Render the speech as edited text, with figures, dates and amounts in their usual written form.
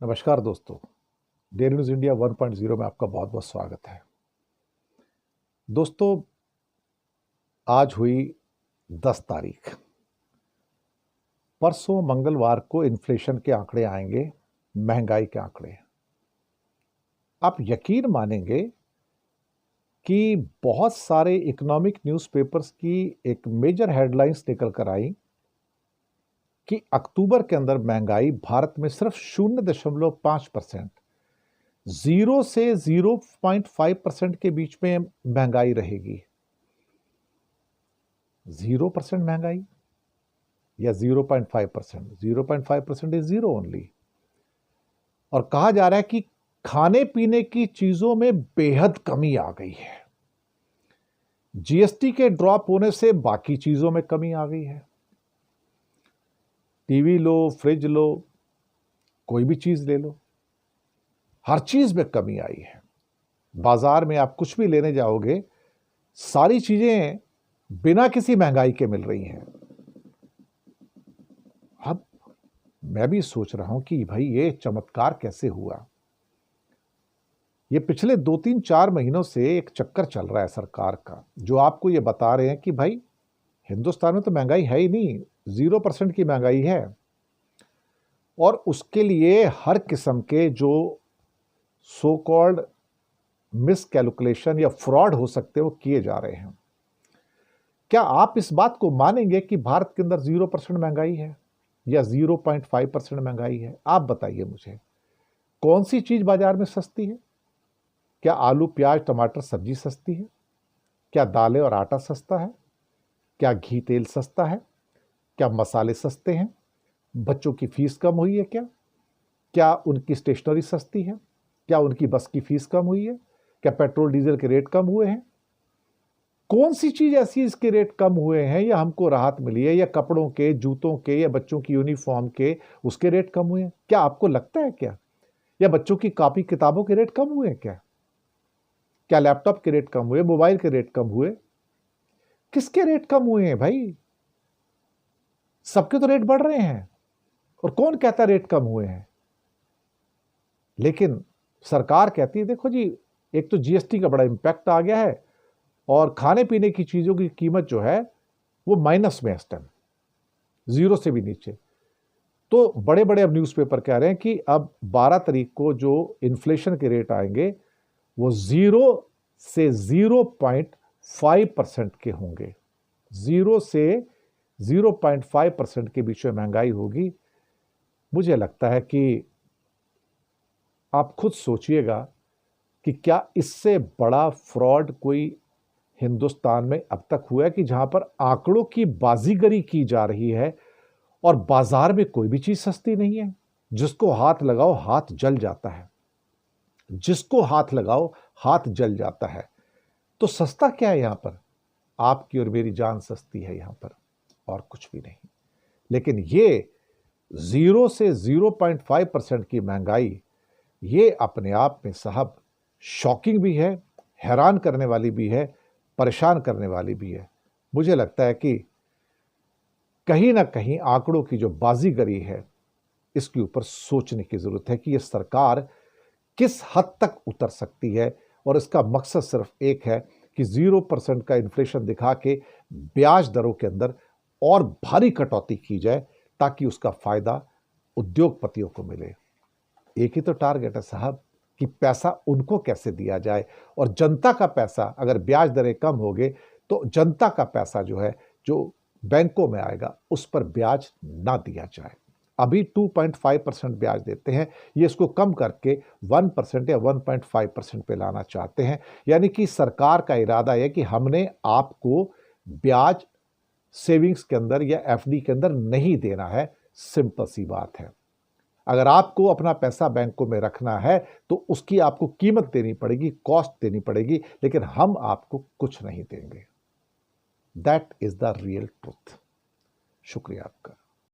नमस्कार दोस्तों। Daily news India 1.0 में आपका बहुत बहुत स्वागत है। दोस्तों, आज हुई 10 तारीख। परसों मंगलवार को इन्फ्लेशन के आंकड़े आएंगे, महंगाई के आंकड़े। आप यकीन मानेंगे कि बहुत सारे इकोनॉमिक न्यूज़पेपर्स की एक मेजर हेडलाइंस निकल कर आई कि अक्टूबर के अंदर महंगाई भारत में सिर्फ 0.5%, 0 से 0.5% के बीच में महंगाई रहेगी। 0% महंगाई या 0.5%? 0.5% इज जीरो ओनली। और कहा जा रहा है कि खाने पीने की चीजों में बेहद कमी आ गई है। जीएसटी के ड्रॉप होने से बाकी चीजों में कमी आ गई है। टीवी लो, फ्रिज लो, कोई भी चीज ले लो, हर चीज में कमी आई है। बाजार में आप कुछ भी लेने जाओगे, सारी चीजें बिना किसी महंगाई के मिल रही हैं। अब मैं भी सोच रहा हूं कि भाई ये चमत्कार कैसे हुआ। ये पिछले 2-3-4 महीनों से एक चक्कर चल रहा है सरकार का, जो आपको ये बता रहे हैं कि भाई हिंदुस्तान में तो महंगाई है ही नहीं, 0% की महंगाई है। और उसके लिए हर किस्म के जो सो कॉल्ड मिस कैलकुलेशन या फ्रॉड हो सकते हैं वो किए जा रहे हैं। क्या आप इस बात को मानेंगे कि भारत के अंदर 0% महंगाई है या 0.5% महंगाई है? आप बताइए मुझे, कौन सी चीज बाजार में सस्ती है? क्या आलू, प्याज, टमाटर, सब्जी सस्ती है? क्या दालें और आटा सस्ता है? क्या घी तेल सस्ता है? क्या मसाले सस्ते हैं? बच्चों की फीस कम हुई है क्या? क्या उनकी स्टेशनरी सस्ती है? क्या उनकी बस की फीस कम हुई है? क्या पेट्रोल डीजल के रेट कम हुए हैं? कौन सी चीज ऐसी इसके रेट कम हुए हैं या हमको राहत मिली है? या कपड़ों के, जूतों के, या बच्चों की यूनिफॉर्म के उसके रेट कम हुए हैं? क्या आपको लगता है क्या? या बच्चों की कॉपी किताबों के रेट कम हुए हैं क्या? क्या लैपटॉप के रेट कम हुए? मोबाइल के रेट कम हुए? किसके रेट कम हुए हैं भाई? सबके तो रेट बढ़ रहे हैं। और कौन कहता रेट कम हुए हैं? लेकिन सरकार कहती है देखो जी, एक तो जीएसटी का बड़ा इंपैक्ट आ गया है और खाने पीने की चीजों की कीमत जो है वो माइनस में है इस टाइम, 0 से भी नीचे। तो बड़े बड़े अब न्यूज़पेपर कह रहे हैं कि अब 12 तारीख को जो इन्फ्लेशन के रेट आएंगे वो 0 से 0.5% के होंगे। 0 से 0.5% के बीच में महंगाई होगी। मुझे लगता है कि आप खुद सोचिएगा कि क्या इससे बड़ा फ्रॉड कोई हिंदुस्तान में अब तक हुआ है, कि जहां पर आंकड़ों की बाजीगरी की जा रही है और बाजार में कोई भी चीज सस्ती नहीं है। जिसको हाथ लगाओ हाथ जल जाता है, जिसको हाथ लगाओ हाथ जल जाता है। तो सस्ता क्या है यहां पर? आपकी और मेरी जान सस्ती है यहां पर, और कुछ भी नहीं। लेकिन ये 0 से 0.5% की महंगाई, ये अपने आप में साहब शॉकिंग भी है, हैरान करने वाली भी है, परेशान करने वाली भी है। मुझे लगता है कि कहीं ना कहीं आंकड़ों की जो बाजीगरी है, इसके ऊपर सोचने की जरूरत है कि यह सरकार किस हद तक उतर सकती है। और इसका मकसद सिर्फ एक है कि 0% का इन्फ्लेशन दिखा के ब्याज दरों के अंदर और भारी कटौती की जाए, ताकि उसका फायदा उद्योगपतियों को मिले। एक ही तो टारगेट है साहब, कि पैसा उनको कैसे दिया जाए। और जनता का पैसा, अगर ब्याज दरें कम हो गए तो जनता का पैसा जो है, जो बैंकों में आएगा, उस पर ब्याज ना दिया जाए। अभी 2.5% ब्याज देते हैं, ये इसको कम करके 1% या 1.5% पे लाना चाहते हैं। यानी कि सरकार का इरादा है कि हमने आपको ब्याज सेविंग्स के अंदर या एफडी के अंदर नहीं देना है। सिंपल सी बात है। अगर आपको अपना पैसा बैंकों में रखना है तो उसकी आपको कीमत देनी पड़ेगी, कॉस्ट देनी पड़ेगी, लेकिन हम आपको कुछ नहीं देंगे। That is the real truth. शुक्रिया आपका।